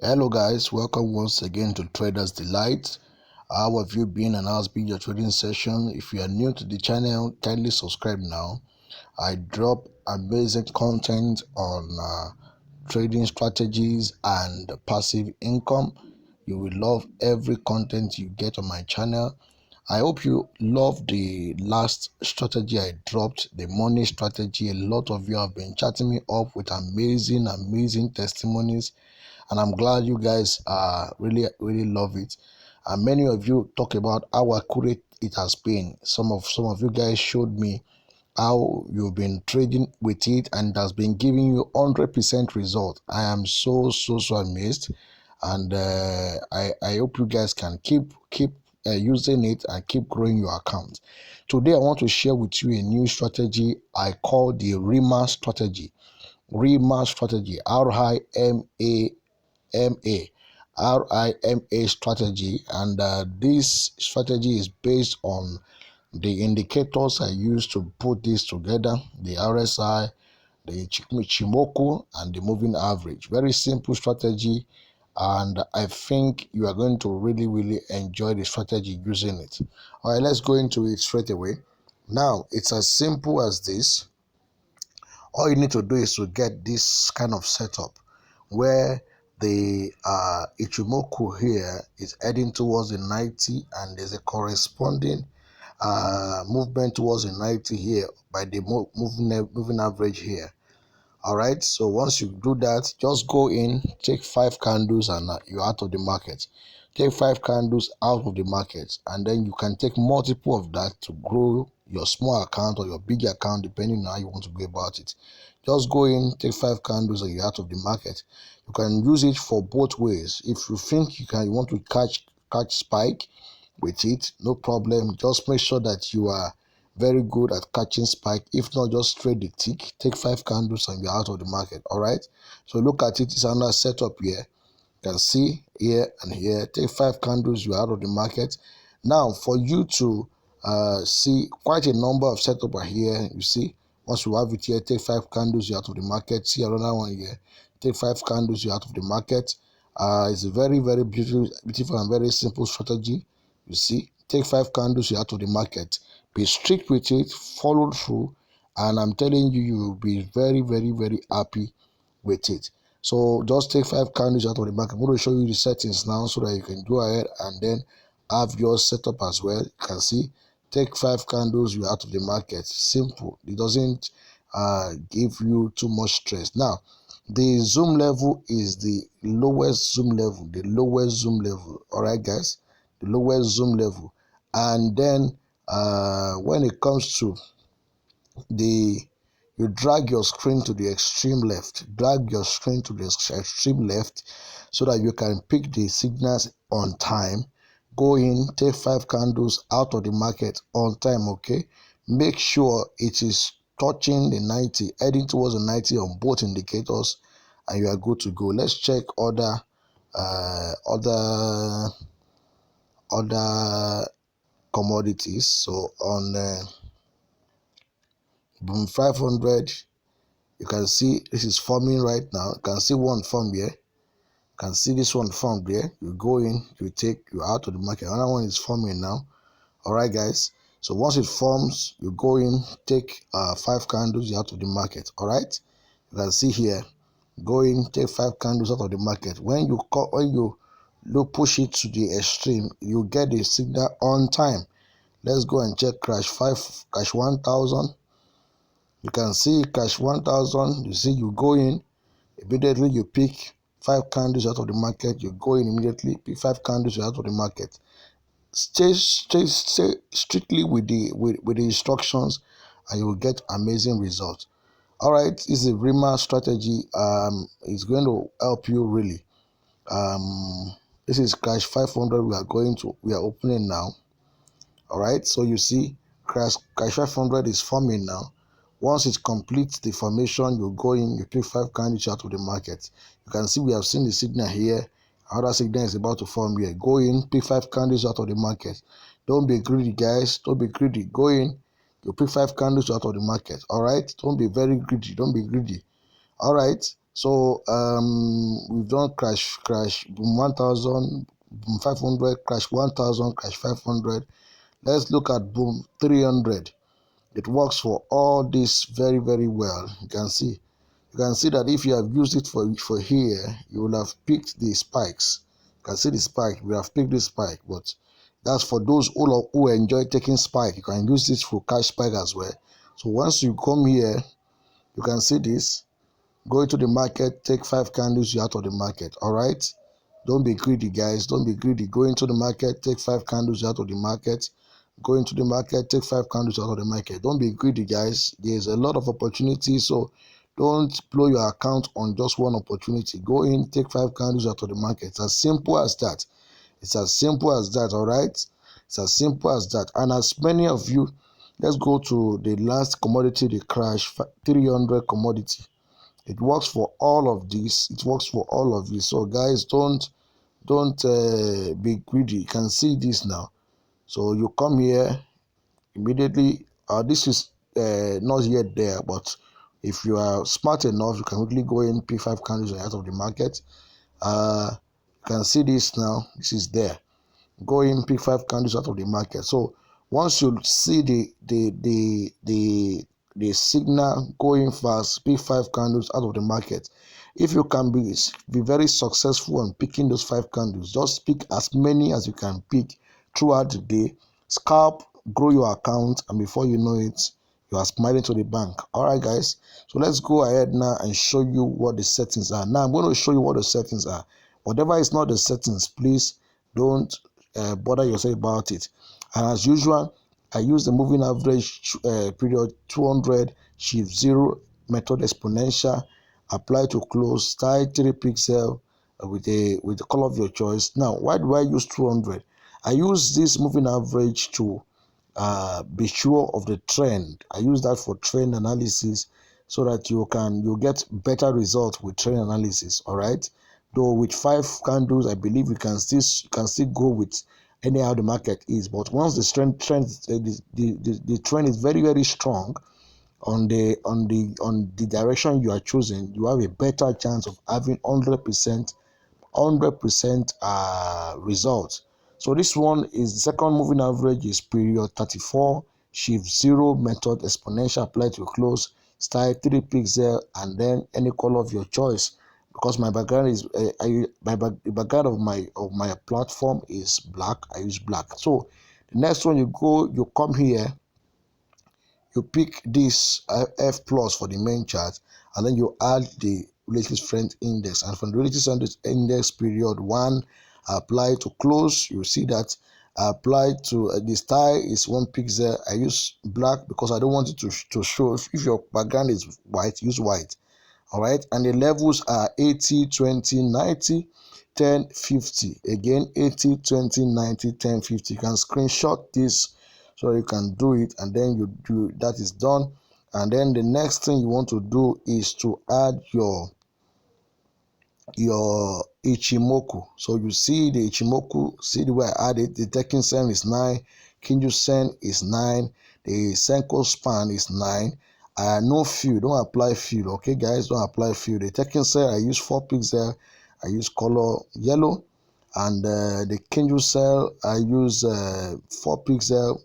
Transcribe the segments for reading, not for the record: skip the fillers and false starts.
Hello guys, welcome once again to Traders Delight. How have you been and how's been your trading session? If you are new to the channel, kindly subscribe now. I drop amazing content on trading strategies and passive income. You will love every content you get on my channel. I hope you love the last strategy I dropped, the money strategy. A lot of you have been chatting me up with amazing testimonies, and I'm glad you guys really love it. And many of you talk about how accurate it has been. Some of you guys showed me how you've been trading with it and it has been giving you 100% result. I am so amazed, and I hope you guys can keep using it and keep growing your account. Today I want to share with you a new strategy I call the RIMA strategy. RIMA strategy, RIMA strategy, and this strategy is based on the indicators I use to put this together: the RSI, the ichimoku, and the moving average. Very simple strategy, and I think you are going to really enjoy the strategy using it. All right, let's go into it straight away. Now it's as simple as this. All you need to do is to get this kind of setup where the ichimoku here is heading towards the 90, and there's a corresponding movement towards the 90 here by the moving average here. All right, so once you do that, just go in, take 5 candles, and you're out of the market. Take 5 candles out of the market, and then you can take multiple of that to grow your small account or your big account, depending on how you want to go about it. Just go in, take 5 candles, and you're out of the market. You can use it for both ways. If you think you want to catch spike with it, no problem. Just make sure that you are very good at catching spike. If not, just trade the tick, take 5 candles, and you're out of the market. All right, so look at it. It's another setup here. You can see here and here. Take 5 candles, you're out of the market. Now for you to see quite a number of setup are here. You see, once you have it here, take 5 candles, you're out of the market. See another one here, take 5 candles, you're out of the market. It's a very beautiful and very simple strategy. You see, take 5 candles, you're out of the market. Be strict with it, follow through, and I'm telling you, you will be very happy with it. So just take 5 candles out of the market. I'm going to show you the settings now so that you can go ahead and then have yours set up as well. You can see, take 5 candles, you're out of the market. Simple. It doesn't give you too much stress. Now the zoom level is the lowest zoom level. All right guys, the lowest zoom level. And then when it comes to you drag your screen to the extreme left, so that you can pick the signals on time. Go in, take 5 candles out of the market on time. Okay, make sure it is touching the 90, heading towards the 90 on both indicators, and you are good to go. Let's check other commodities. So on Boom 500, you can see this is forming right now. You can see one form here. You can see this one formed there. You go in, you're out of the market. Another one is forming now. All right, guys. So once it forms, you go in, take 5 candles, you're out of the market. All right. You can see here, go in, take 5 candles out of the market. When you push it to the extreme, you get the signal on time. Let's go and check crash 1000. You can see cash 1000. You see, you go in immediately, you pick 5 candles out of the market. You go in immediately, pick 5 candles out of the market. Stay strictly with the instructions, and you will get amazing results. All right, this is a RIMA strategy. It's going to help you really. This is cash 500. We are opening now. All right, so you see, cash 500 is forming now. Once it completes the formation, you go in, you pick 5 candles out of the market. You can see we have seen the signal here. Another signal is about to form here. Go in, pick 5 candles out of the market. Don't be greedy, guys. Don't be greedy. Go in, you pick 5 candles out of the market. All right, don't be very greedy. Don't be greedy. All right, So we've done crash boom 1000, boom 500, crash 1000, crash 500. Let's look at boom 300. It works for all this very, very well. You can see that if you have used it for here, you will have picked the spikes. You can see the spike. We have picked the spike, but that's for those who enjoy taking spike. You can use this for cash spike as well. So once you come here, you can see this. Go into the market, take 5 candles, you're out of the market. All right. Don't be greedy, guys. Don't be greedy. Go into the market, take 5 candles, you're out of the market. Go into the market, take 5 candles out of the market. Don't be greedy, guys. There's a lot of opportunities, so don't blow your account on just one opportunity. Go in, take 5 candles out of the market. It's as simple as that. It's as simple as that, all right? It's as simple as that. And as many of you, let's go to the last commodity, the crash 300 commodity. It works for all of these. It works for all of you. So guys, don't be greedy. You can see this now. So you come here immediately. This is not yet there, but if you are smart enough, you can quickly go in, pick 5 candles out of the market. You can see this now. This is there. Go in, pick 5 candles out of the market. So once you see the signal going fast, pick 5 candles out of the market. If you can be very successful in picking those 5 candles, just pick as many as you can pick throughout the day. Scalp, grow your account, and before you know it, you are smiling to the bank. All right, guys. So let's go ahead now and show you what the settings are. Now I'm going to show you what the settings are. Whatever is not the settings, please don't bother yourself about it. And as usual, I use the moving average period 200 shift 0 method exponential, apply to close, style 3 pixel with the color of your choice. Now, why do I use 200? I use this moving average to be sure of the trend. I use that for trend analysis so that you get better results with trend analysis. All right. Though with 5 candles, I believe you can still go with anyhow the market is. But once the the trend is very, very strong on the direction you are choosing, you have a better chance of having 100% result. So this one is the second moving average is period 34 shift 0 method exponential apply to close, style 3 pixel, and then any color of your choice. Because my background is the background of my platform is black, I use black. So the next one, you come here, you pick this F plus for the main chart, and then you add the relative strength index, and from the relative strength index period 1 apply to close. You see that apply to the style is 1 pixel. I use black because I don't want it to show. If your background is white, use white. All right, and the levels are 80, 20, 90, 10, 50. Again, 80, 20, 90, 10, 50. You can screenshot this so you can do it, and then you do that is done. And then the next thing you want to do is to add your ichimoku. So you see the ichimoku, see the way I add it. The taking sen is 9, kinju sen is 9, the senko span is 9. No fill, don't apply fill. Okay, guys, don't apply fill. The taking sen, I use 4 pixel, I use color yellow, and the kinju cell, I use 4 pixel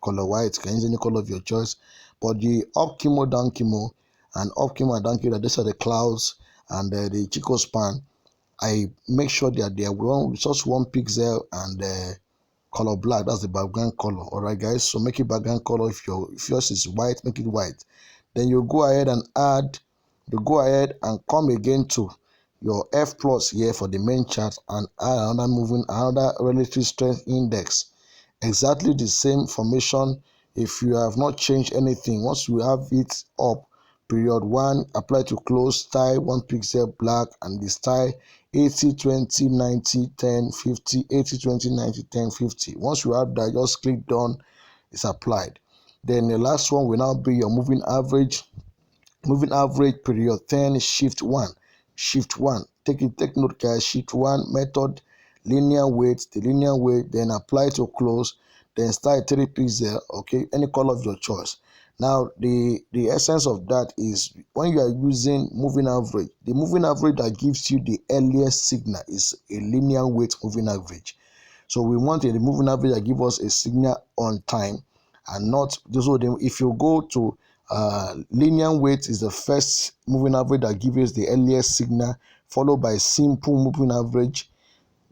color white. You can use any color of your choice. But the up chemo, down chemo, and up chemo and down chemo, these are the clouds, and the chico span. I make sure that they are just 1 pixel and color black. That's the background color. All right, guys. So make it background color. If yours is white, make it white. Then you go ahead and add. You go ahead and come again to your F plus here for the main chart and add another relative strength index. Exactly the same formation. If you have not changed anything, once you have it up, period 1 apply to close, style 1 pixel black, and the style 80, 20, 90, 10, 50, 80, 20, 90, 10, 50. Once you have that, just click done. It's applied. Then the last one will now be your moving average period 10 shift 1. Take note, guys. Shift 1 method, linear weight, then apply to close, then start 3 pixel. Okay, any color of your choice. Now, the essence of that is when you are using moving average, the moving average that gives you the earliest signal is a linear weight moving average. So we want a moving average that gives us a signal on time, and not just so if you go to linear weight is the first moving average that gives us the earliest signal, followed by simple moving average.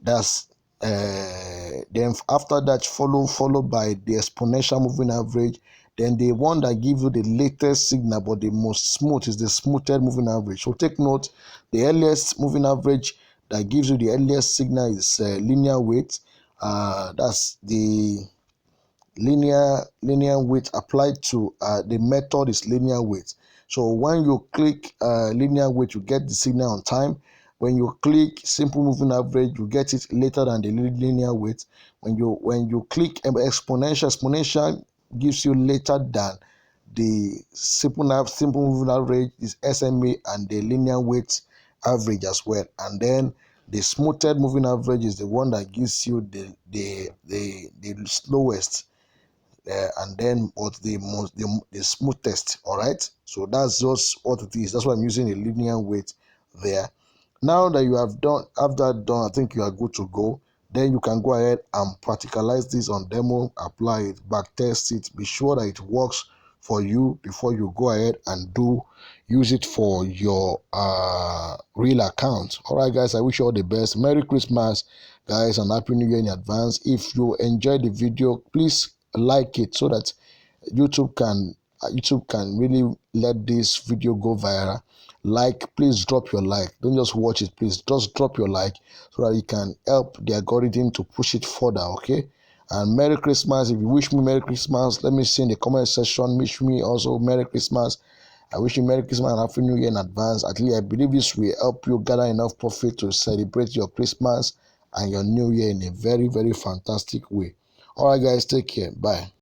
That's then after that followed by the exponential moving average. Then the one that gives you the latest signal but the most smooth is the smoothest moving average. So take note, the earliest moving average that gives you the earliest signal is linear weight. That's the linear weight applied to the method is linear weight. So when you click linear weight, you get the signal on time. When you click simple moving average, you get it later than the linear weight. When you click exponential gives you later than the simple moving average is SMA and the linear weight average as well. And then the smoothest moving average is the one that gives you the slowest and then what the smoothest. All right, so that's just what it is. That's why I'm using a linear weight there. Now that you have that done, I think you are good to go. Then you can go ahead and practicalize this on demo, apply it, back test it, be sure that it works for you before you go ahead and use it for your real account. All right, guys, I wish you all the best. Merry Christmas, guys, and Happy New Year in advance. If you enjoyed the video, please like it so that YouTube can really let this video go viral. Please drop your like. Don't just watch it, please just drop your like so that it can help the algorithm to push it further. Okay, and Merry Christmas. If you wish me Merry Christmas, let me see in the comment section. Wish me also Merry Christmas. I wish you Merry Christmas and Happy New Year in advance. At least I believe this will help you gather enough profit to celebrate your Christmas and your New Year in a very, very fantastic way. All right, guys, take care. Bye.